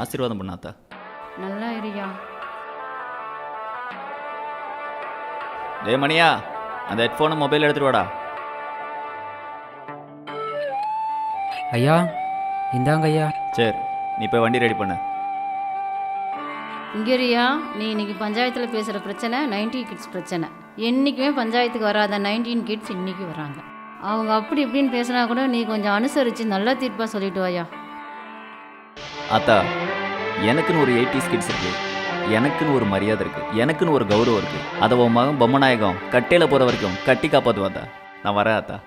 ஆசீர்வாதம் பண்ணாத்தா. நல்லா இருயா. டே மணியா, அந்த ஹெட்ஃபோனு மொபைல் எடுத்துட்டு வாடா. ஐயா இந்தாங்க ஐயா. சரி, நீ போய் வண்டி ரெடி பண்ணு. இங்கேரியா, நீ இன்னைக்கு பஞ்சாயத்தில் பேசுகிற பிரச்சனை 90 கிட்ஸ் பிரச்சனை. என்றைக்குமே பஞ்சாயத்துக்கு வராத 19 கிட்ஸ் இன்னைக்கு வராங்க. அவங்க அப்படி இப்படின்னு பேசினா கூட நீ கொஞ்சம் அனுசரித்து நல்ல தீர்ப்பாக சொல்லிட்டு வாயா. ஆத்தா, எனக்குன்னு ஒரு 80s கிட்ஸ் இருக்கு, எனக்குன்னு ஒரு மரியாதை இருக்கு, எனக்குன்னு ஒரு கௌரவம் இருக்கு. அதை உன் மகன் பொம்மநாயகம் கட்டையில் போகிற வரைக்கும் கட்டி காப்பாற்றுவாத்தா. நான் வரேன் ஆத்தா.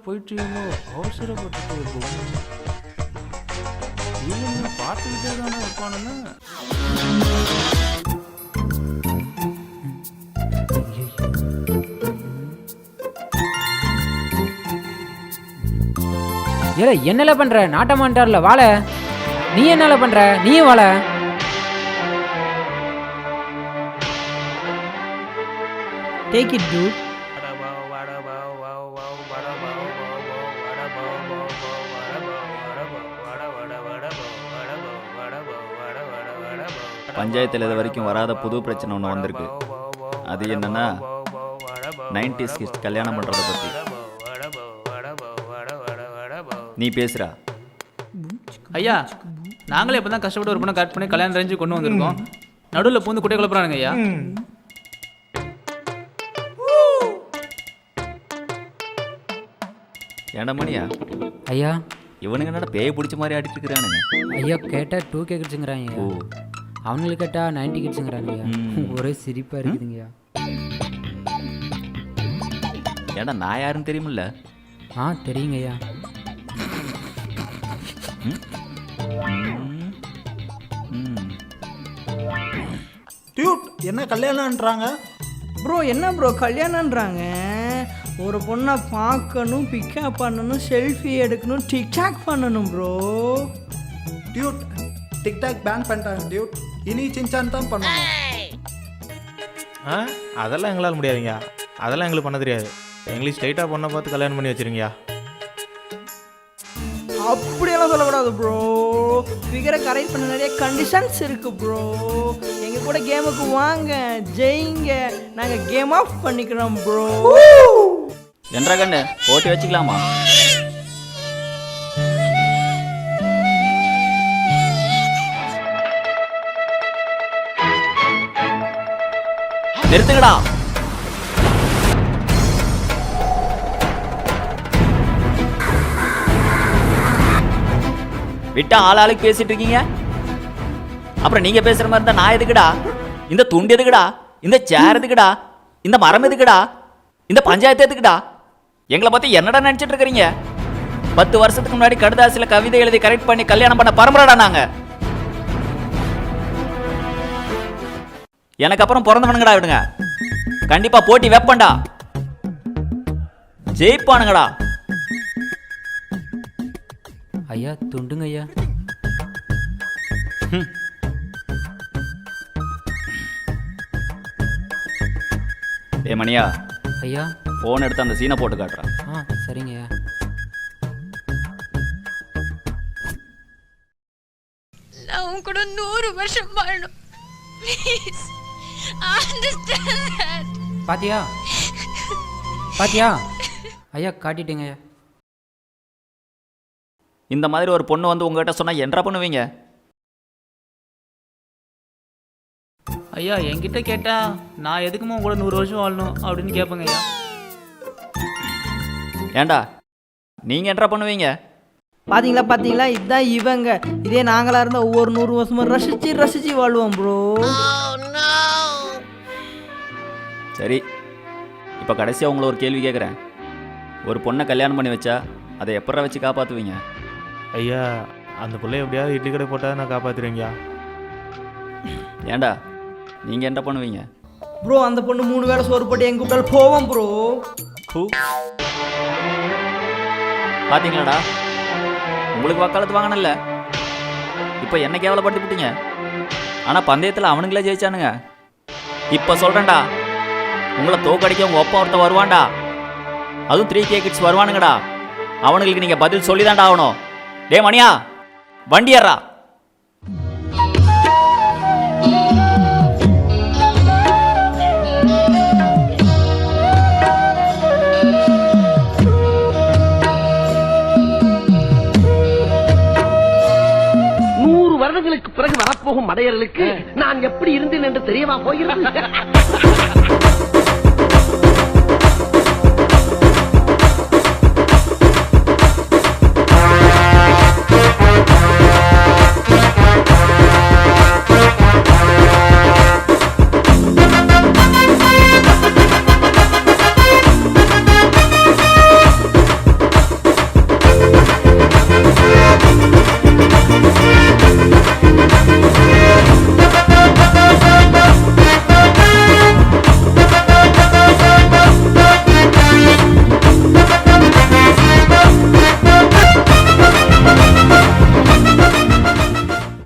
போயிட்டீங்களோ, அவசரப்பட்டு பார்த்துக்கிட்டே தானே இருப்பானுங்க. ஏல என்னல பண்ற? நாட்டமான்ட்டார்ல வாழ. நீ என்னல பண்ற? நீயும் வாழ. Take it, dude. பஞ்சாயத்தில் இது வரைக்கும் வராத புது பிரச்சனை ஒன்று வந்திருக்கு. அது என்னன்னா 90s கிட்ஸ் கல்யாணம் பண்ணுறதை பற்றி. நீ பேசுகிறா. ஐயா, நாங்களே இப்போ தான் கஷ்டப்பட்டு ஒரு பொண்ணை கட் பண்ணி கல்யாணம் ரேஞ்சு கொண்டு வந்திருக்கோம். நடுவில் பூந்து குட்டை குழப்பறானுங்க ஐயா. ஏண்டா மணியா, ஐயா இவனுங்க என்னடா பேய் பிடிச்ச மாதிரி ஆடிட்டு இருக்கிறானுங்க. ஐயா கேட்டால் 2K கிட்ஸுங்கிறாங்க. ஓ, அவனுக்கு கேட்டால் 90 கிட்ஸுங்கிறாங்க. ஒரே சிரிப்பாக இருக்குதுங்கய்யா. ஏண்டா நான் யாருன்னு தெரியுமில்ல? தெரியுங்க ஐயா. டியூட் என்ன கல்யாணம்ன்றாங்க? ப்ரோ என்ன ப்ரோ கல்யாணன்றாங்க? ஒரு பொண்ணை பார்க்கணும், பிக்கப் பண்ணணும், செல்ஃபி எடுக்கணும், டிக்டாக் பண்ணணும் ப்ரோ. டியூட் டிக்டாக் பேன் பண்ணிட்டாங்க டியூட். இனி சின்சான் தான் பண்ணணும். அதெல்லாம் எங்களால் முடியாதுங்க. அதெல்லாம் எங்களுக்கு பண்ண தெரியாது. எங்களுக்கு ஸ்ட்ரைட்டாக பொண்ணை பார்த்து கல்யாணம் பண்ணி வச்சுருங்கயா. அப்படியெல்லாம் சொல்லக்கூடாது ப்ரோ. ஃபிகரை கரெக்ட் பண்ண நிறைய கண்டிஷன்ஸ் இருக்கு ப்ரோ. எங்கள் கூட கேமுக்கு வாங்க, ஜெயிங்க, நாங்கள் கேம் ஆஃப் பண்ணிக்கிறோம் ப்ரோ. என்றா கண்ணு போட்டி வச்சுக்கலாமா? நிறுத்துங்கடா. விட்டா ஆளாளுக்கு பேசிட்டு இருக்கீங்க. அப்புறம் நீங்க பேசுற மாதிரி இருந்தா நான் எதுக்குடா? இந்த துண்டு எதுக்குடா? இந்த சேர் எதுக்குடா? இந்த மரம் எதுக்குடா? இந்த பஞ்சாயத்து எதுக்குடா? எங்களை பத்தி என்னடா நினைச்சிட்டு இருக்கிறீங்க? 10 வருஷத்துக்கு முன்னாடி கடுதாசில கவிதை எழுதி கரெக்ட் பண்ணி கல்யாணம் பண்ண பரம்பரைடா நாங்க. எனக்கு அப்புறம் பிறந்தவனுங்கடா விடுங்க. கண்டிப்பா போட்டி வைப்பண்டா, ஜெயிப்பானுங்கடா. ஐயா துண்டுங்க ஐயா. ஏ மணியா, ஐயா போன் எடுத்து அந்த சீனை போட்டு காட்டுறான். சரிங்க ஐயா. நான் உன் கூட 100 வருஷம் வாழணும். Please understand that. பாத்தியா பாத்தியா ஐயா காட்டிட்டேங்க ஐயா. இந்த மாதிரி ஒரு பொண்ணு வந்து உங்ககிட்ட சொன்னா என்ன பண்ணுவீங்க? ஐயா என்கிட்ட கேட்டா நான் எதுக்குமா உங்க கூட 100 வருஷம் வாழணும் அப்படின்னு கேட்பேங்க ஐயா. ஏண்டா நீங்கள் என்ன பண்ணுவீங்க? பாத்தீங்களா இதுதான் இவங்க. இதே நாங்களா இருந்தா ஒவ்வொரு 100 வருஷமும் ரசிச்சு வாழ்வோம் ப்ரோ. சரி, இப்போ கடைசியாக உங்களை ஒரு கேள்வி கேட்குறேன். ஒரு பொண்ணை கல்யாணம் பண்ணி வச்சா அதை எப்பறம் வச்சு காப்பாற்றுவீங்க? ஐயா அந்த பிள்ளை எப்படியாவது இட்லி கடை போட்டால் நான் காப்பாற்றுறீங்கயா. ஏண்டா நீங்கள் என்ன பண்ணுவீங்க? ப்ரோ அந்த பொண்ணு 3 வேளை சோறு போட்டு எங்க கூப்பிட்டாலும் போவோம் ப்ரோ. பார்த்தீங்களாடா, உங்களுக்கு வக்காலத்து வாங்கினல, இப்போ என்ன கேவலப்படுத்தி விட்டீங்க. ஆனால் பந்தயத்தில் அவனுங்களே ஜெயிச்சானுங்க. இப்போ சொல்கிறேன்டா, உங்களை தோக்கடிக்க உங்கள் ஒப்பா ஒருத்தன் வருவான்டா. அதுவும் 3K கிட்ஸ் வருவானுங்கடா. அவனுங்களுக்கு நீங்கள் பதில் சொல்லி தான்டா ஆகணும். டே மணியா, வண்டி ஏறா. வருடங்களுக்கு பிறகு வரப்போகும் மடையர்களுக்கு நான் எப்படி இருந்தேன் என்று தெரியவா போகிறது?